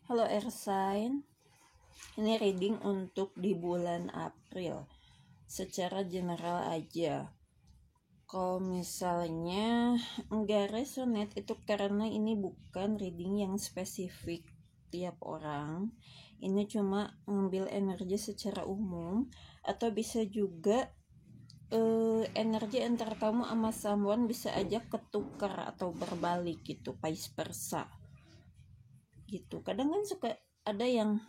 Halo Ersain, ini reading untuk di bulan April. Secara general aja. Kalau misalnya nggak resonate itu karena ini bukan reading yang spesifik tiap orang. Ini cuma ngambil energi secara umum, atau bisa juga energi antara kamu sama someone bisa aja ketukar atau berbalik gitu, vice versa gitu. Kadang kan suka ada yang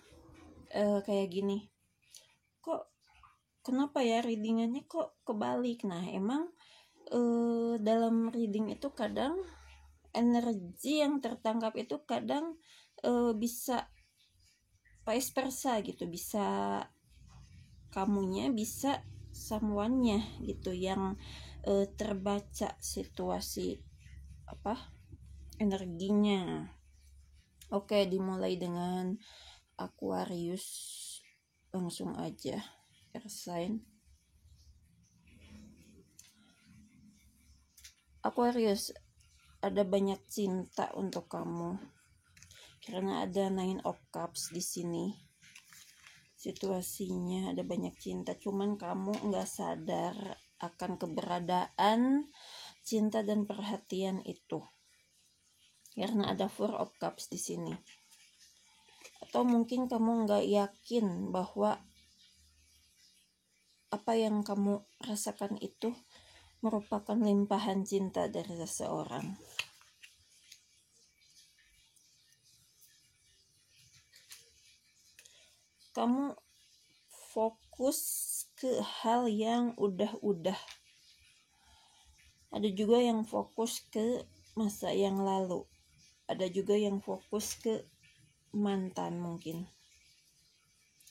kayak gini, kok kenapa ya readingannya kok kebalik. Nah emang dalam reading itu kadang energi yang tertangkap itu kadang bisa vice versa gitu, bisa kamunya, bisa someone-nya gitu yang terbaca situasi energinya. Oke, dimulai dengan Aquarius, langsung aja. Ersain Aquarius, ada banyak cinta untuk kamu karena ada 9 of Cups di sini. Situasinya ada banyak cinta, cuman kamu nggak sadar akan keberadaan cinta dan perhatian itu karena ada 4 of Cups di sini. Atau mungkin kamu nggak yakin bahwa apa yang kamu rasakan itu merupakan limpahan cinta dari seseorang. Kamu fokus ke hal yang udah. Ada juga yang fokus ke masa yang lalu. Ada juga yang fokus ke mantan mungkin.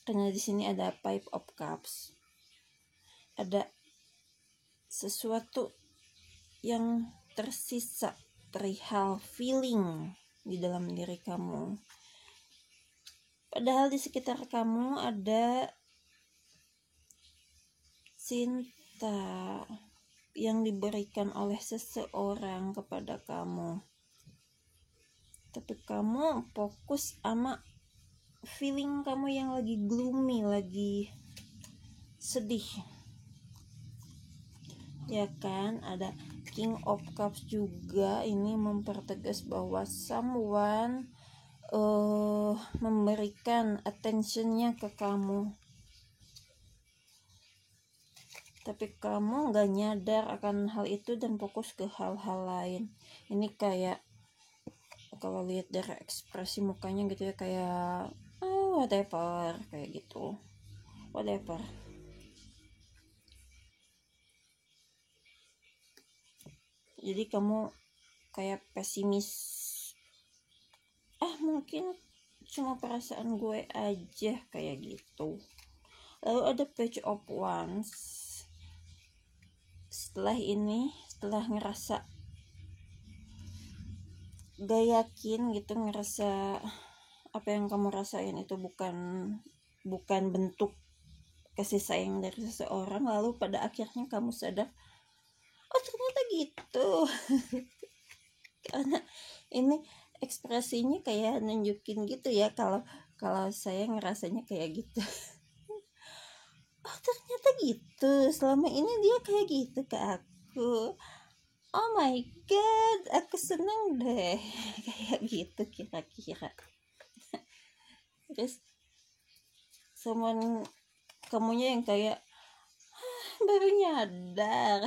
Karena di sini ada 5 of Cups. Ada sesuatu yang tersisa, perihal feeling di dalam diri kamu. Padahal di sekitar kamu ada cinta yang diberikan oleh seseorang kepada kamu. Tapi kamu fokus sama feeling kamu yang lagi gloomy, lagi sedih. Ya kan, ada King of Cups juga. Ini mempertegas bahwa someone memberikan attentionnya ke kamu, tapi kamu gak nyadar akan hal itu dan fokus ke hal-hal lain. Ini kayak kalau lihat dari ekspresi mukanya gitu ya, kayak whatever, kayak gitu, whatever. Jadi kamu kayak pesimis, mungkin cuma perasaan gue aja, kayak gitu. Lalu ada Page of Wands. Setelah ngerasa gak yakin gitu, ngerasa apa yang kamu rasain itu bukan bentuk kasih sayang dari seseorang, lalu pada akhirnya kamu sadar, oh ternyata gitu. Karena ini ekspresinya kayak nunjukin gitu ya, kalau saya ngerasanya kayak gitu. Oh ternyata gitu, selama ini dia kayak gitu ke aku. Oh my god, aku seneng deh. Kayak gitu kira-kira. Terus kamunya yang kayak baru nyadar.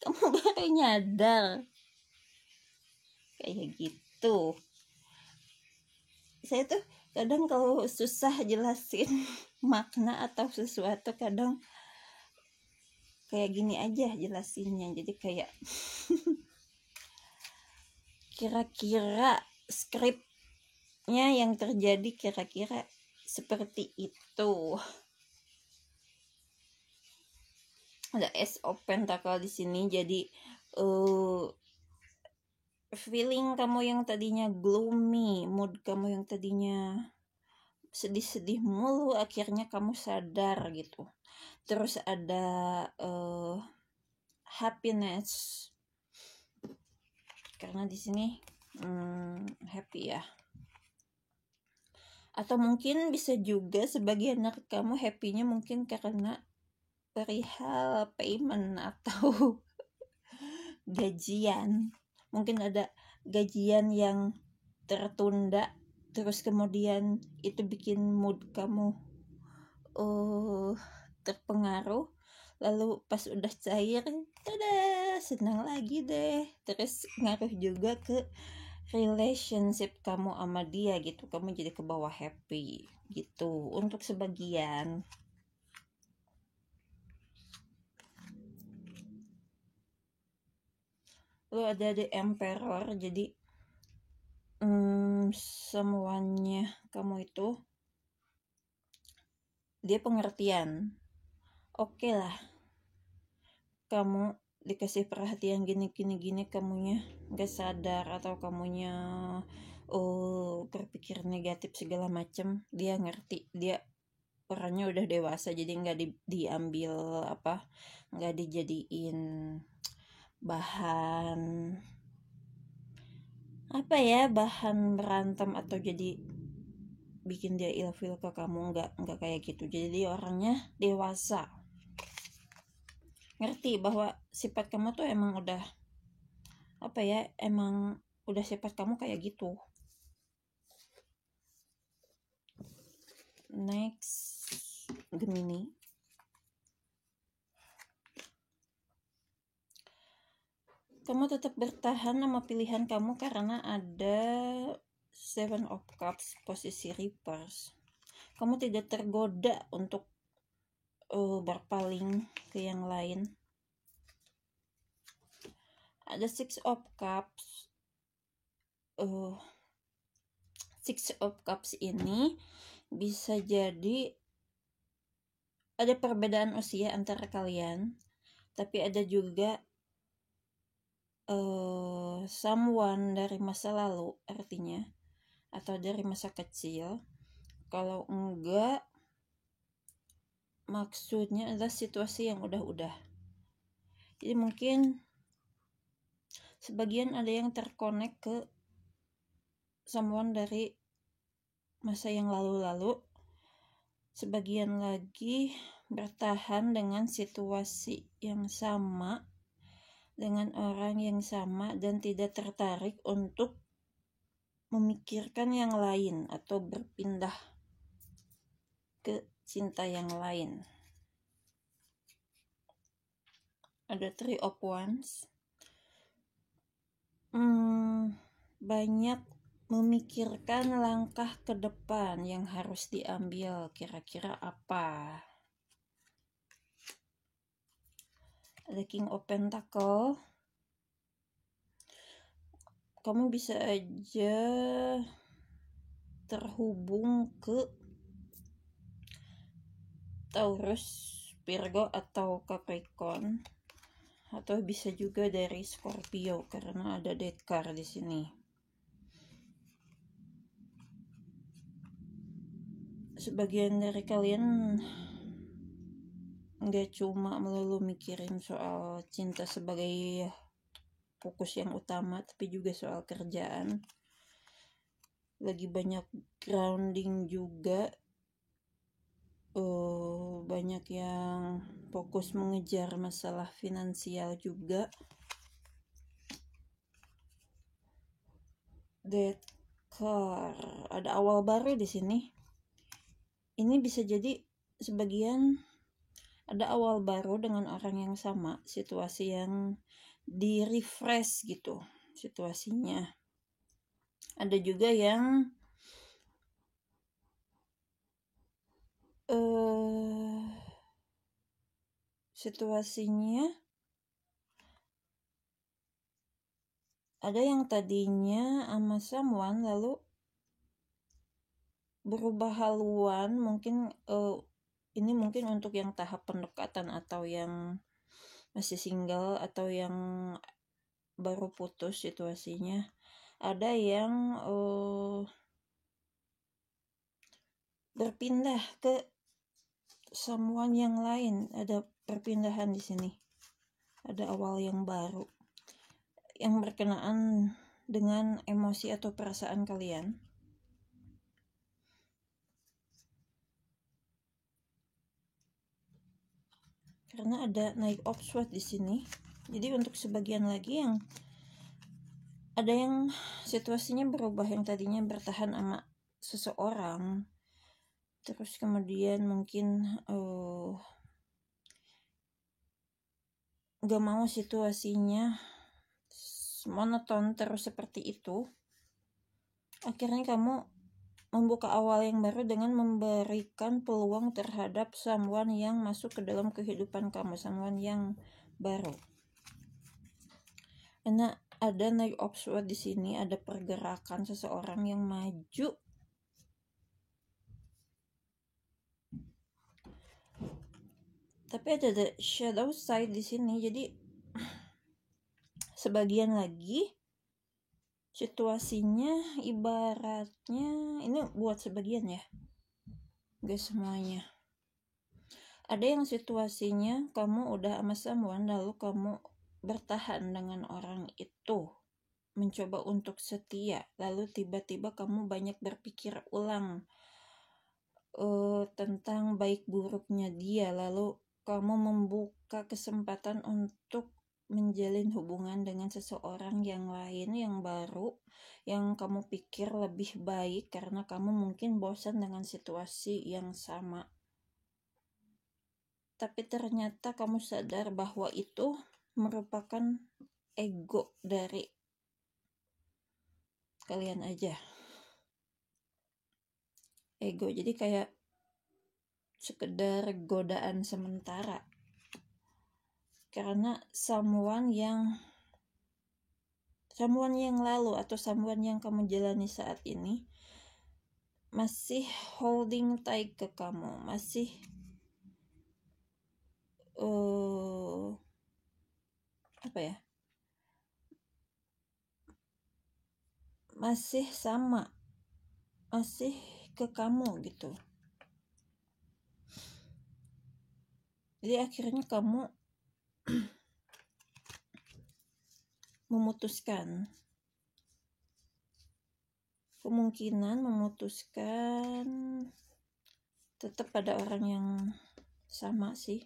Kamu baru nyadar, kayak gitu. Saya tuh kadang kalau susah jelasin makna atau sesuatu, kadang kayak gini aja jelasinnya. Jadi kayak kira-kira skripnya yang terjadi kira-kira seperti itu. Ada Ace of Pentacle di sini. Jadi feeling kamu yang tadinya gloomy, mood kamu yang tadinya sedih-sedih mulu, akhirnya kamu sadar gitu. Terus ada happiness, karena di sini happy ya. Atau mungkin bisa juga sebagian dari kamu happy-nya mungkin karena perihal payment atau gajian. Mungkin ada gajian yang tertunda, terus kemudian itu bikin mood kamu terpengaruh. Lalu pas udah cair, tada, senang lagi deh. Terus ngaruh juga ke relationship kamu sama dia gitu. Kamu jadi ke bawah happy gitu. Untuk sebagian. Lalu ada the emperor, jadi semuanya kamu itu dia pengertian. Oke lah, kamu dikasih perhatian gini kamunya gak sadar atau kamunya berpikir negatif segala macem. Dia ngerti, dia orangnya udah dewasa, jadi nggak diambil nggak dijadiin bahan bahan berantem atau jadi bikin dia ilfil ke kamu. Nggak kayak gitu. Jadi dia orangnya dewasa, ngerti bahwa sifat kamu tuh emang udah emang udah sifat kamu kayak gitu. Next, Gemini. Kamu tetap bertahan sama pilihan kamu karena ada Seven of Cups, posisi reverse. Kamu tidak tergoda untuk berpaling ke yang lain. Ada Six of Cups. Six of Cups ini bisa jadi ada perbedaan usia antara kalian, tapi ada juga someone dari masa lalu artinya, atau dari masa kecil. Kalau enggak, maksudnya adalah situasi yang udah. Jadi mungkin sebagian ada yang terkonek ke someone dari masa yang lalu-lalu, sebagian lagi bertahan dengan situasi yang sama, dengan orang yang sama, dan tidak tertarik untuk memikirkan yang lain atau berpindah ke cinta yang lain. Ada Three of Wands. Banyak memikirkan langkah ke depan yang harus diambil, kira-kira apa. Ada King of Pentacle. Kamu bisa aja terhubung ke Taurus, Virgo, atau Capricorn, atau bisa juga dari Scorpio karena ada Death card di sini. Sebagian dari kalian nggak cuma melulu mikirin soal cinta sebagai fokus yang utama, tapi juga soal kerjaan. Lagi banyak grounding juga. Banyak yang fokus mengejar masalah finansial juga. Death card, ada awal baru di sini. Ini bisa jadi sebagian ada awal baru dengan orang yang sama, situasi yang di-refresh gitu situasinya. Ada juga yang situasinya ada yang tadinya sama someone lalu berubah haluan. Mungkin ini mungkin untuk yang tahap pendekatan atau yang masih single atau yang baru putus situasinya. Ada yang berpindah ke someone yang lain. Ada perpindahan di sini. Ada awal yang baru yang berkenaan dengan emosi atau perasaan kalian. karena ada naik upswing di sini. Jadi untuk sebagian lagi yang ada yang situasinya berubah, yang tadinya bertahan sama seseorang terus kemudian mungkin gak mau situasinya monoton terus seperti itu. Akhirnya kamu membuka awal yang baru dengan memberikan peluang terhadap someone yang masuk ke dalam kehidupan kamu, someone yang baru. Karena ada naik upswing di sini, ada pergerakan seseorang yang maju. Tapi ada the shadow side di sini. Jadi sebagian lagi situasinya ibaratnya, ini buat sebagian ya, gak semuanya. Ada yang situasinya kamu udah sama someone, lalu kamu bertahan dengan orang itu, mencoba untuk setia, lalu tiba-tiba kamu banyak berpikir ulang tentang baik buruknya dia, lalu kamu membuka kesempatan untuk menjalin hubungan dengan seseorang yang lain, yang baru, yang kamu pikir lebih baik karena kamu mungkin bosan dengan situasi yang sama. Tapi ternyata kamu sadar bahwa itu merupakan ego dari kalian aja. Ego, jadi kayak sekedar godaan sementara. Karena someone yang lalu atau someone yang kamu jalani saat ini masih holding tight ke kamu, masih masih sama, masih ke kamu gitu. Jadi akhirnya kamu kemungkinan memutuskan tetap pada orang yang sama sih.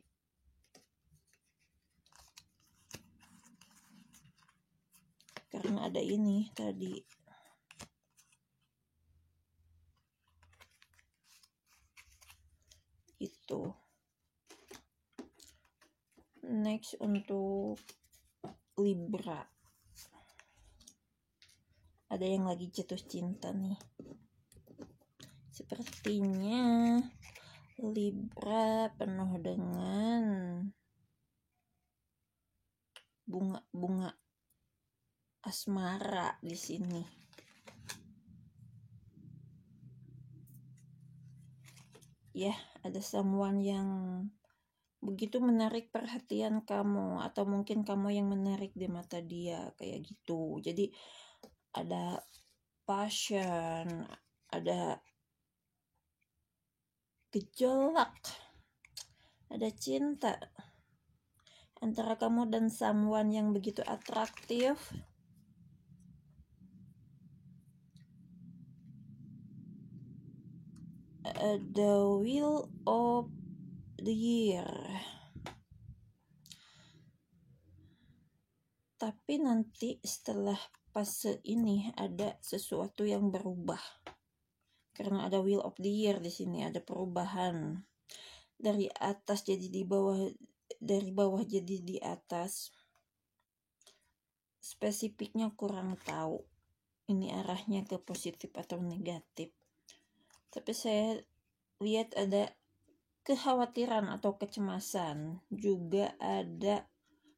Karena ada ini tadi. Itu. Next untuk Libra. Ada yang lagi jatuh cinta nih. Sepertinya Libra penuh dengan bunga-bunga asmara di sini. Ya, ada someone yang begitu menarik perhatian kamu, atau mungkin kamu yang menarik di mata dia, kayak gitu. Jadi ada passion, ada gejolak, ada cinta antara kamu dan someone yang begitu atraktif. The Wheel of the Year. Tapi nanti setelah fase ini ada sesuatu yang berubah. Karena ada Wheel of the Year di sini, ada perubahan. Dari atas jadi di bawah, dari bawah jadi di atas. Spesifiknya kurang tahu. Ini arahnya ke positif atau negatif. Tapi saya lihat ada kekhawatiran atau kecemasan, juga ada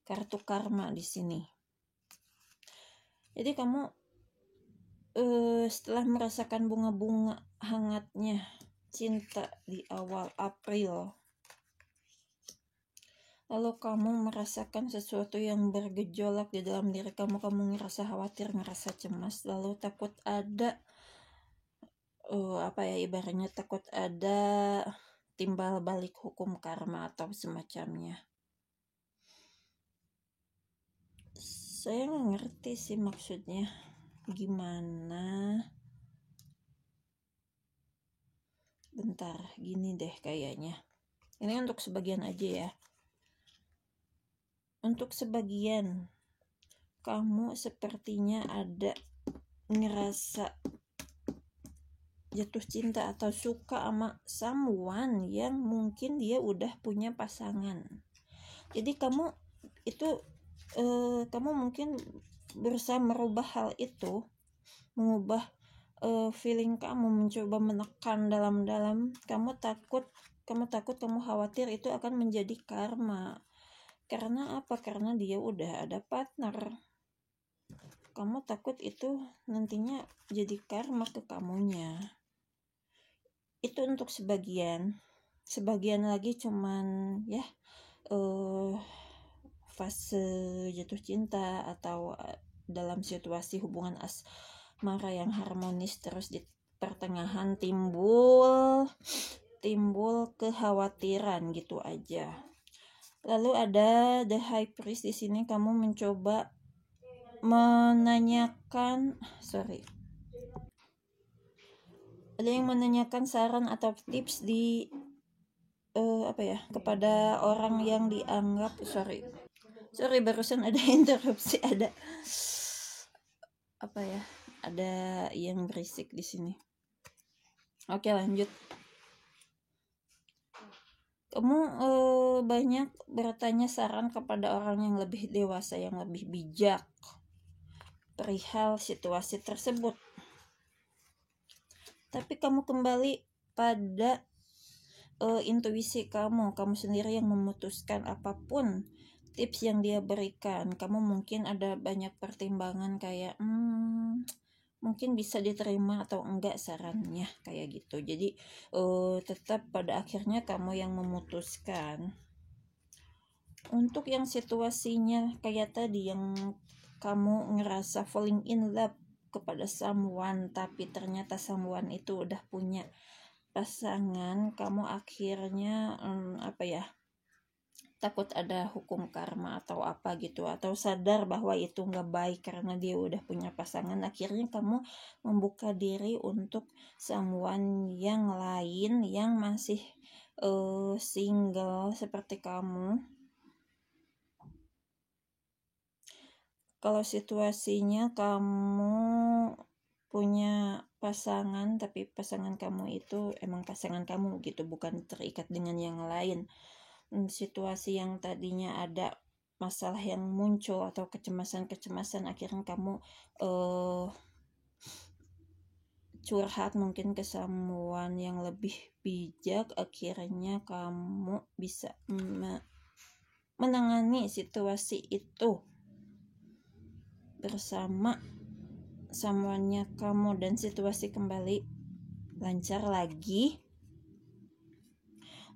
kartu karma di sini. Jadi kamu setelah merasakan bunga-bunga hangatnya cinta di awal April, lalu kamu merasakan sesuatu yang bergejolak di dalam diri kamu ngerasa khawatir, ngerasa cemas, lalu takut ada ibaratnya takut ada timbal balik hukum karma atau semacamnya. Saya nggak ngerti sih maksudnya gimana. Bentar, gini deh kayaknya. Ini untuk sebagian aja ya. untuk sebagian kamu sepertinya ada ngerasa jatuh cinta atau suka sama someone yang mungkin dia udah punya pasangan. Jadi kamu itu kamu mungkin berusaha merubah hal itu, mengubah feeling kamu, mencoba menekan dalam-dalam. Kamu takut, kamu khawatir itu akan menjadi karma. Karena apa? Karena dia udah ada partner. Kamu takut itu nantinya jadi karma ke kamunya. Itu untuk sebagian lagi cuman ya fase jatuh cinta atau dalam situasi hubungan asmara yang harmonis, terus di pertengahan timbul kekhawatiran gitu aja. Lalu ada The High Priest di sini. Kamu mencoba menanyakan, ada yang menanyakan saran atau tips di kepada orang yang dianggap sorry barusan ada interupsi, ada ada yang berisik di sini. Oke, lanjut. Kamu banyak bertanya saran kepada orang yang lebih dewasa, yang lebih bijak perihal situasi tersebut. Tapi kamu kembali pada intuisi kamu sendiri yang memutuskan apapun tips yang dia berikan. Kamu mungkin ada banyak pertimbangan kayak mungkin bisa diterima atau enggak sarannya kayak gitu. Jadi tetap pada akhirnya kamu yang memutuskan. Untuk yang situasinya kayak tadi, yang kamu ngerasa falling in love kepada someone tapi ternyata someone itu udah punya pasangan, kamu akhirnya takut ada hukum karma atau apa gitu, atau sadar bahwa itu nggak baik karena dia udah punya pasangan. Akhirnya kamu membuka diri untuk someone yang lain yang masih single seperti kamu. Kalau situasinya kamu punya pasangan tapi pasangan kamu itu emang pasangan kamu gitu, bukan terikat dengan yang lain. Situasi yang tadinya ada masalah yang muncul atau kecemasan akhirnya kamu curhat mungkin ke someone yang lebih bijak. Akhirnya kamu bisa menangani situasi itu bersama someone-nya kamu, dan situasi kembali lancar lagi.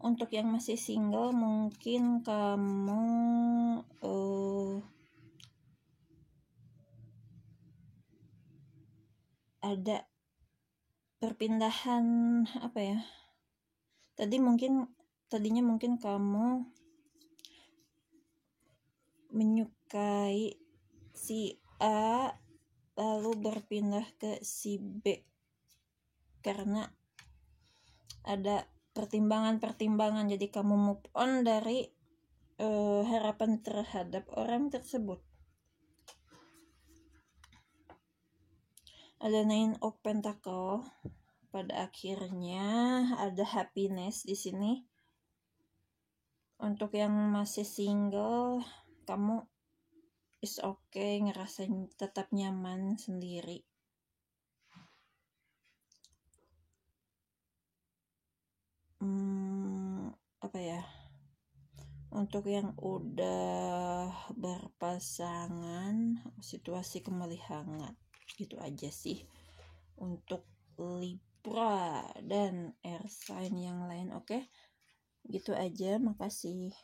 Untuk yang masih single, mungkin kamu ada perpindahan tadinya mungkin kamu menyukai si A lalu berpindah ke si B karena ada pertimbangan. Jadi kamu move on dari harapan terhadap orang tersebut. Ada Nine of Pentacle. Pada akhirnya ada happiness di sini. Untuk yang masih single, kamu is okay, ngerasain tetap nyaman sendiri. Untuk yang udah berpasangan, situasi kembali hangat. Gitu aja sih untuk Libra dan air sign yang lain. Oke, gitu aja, makasih.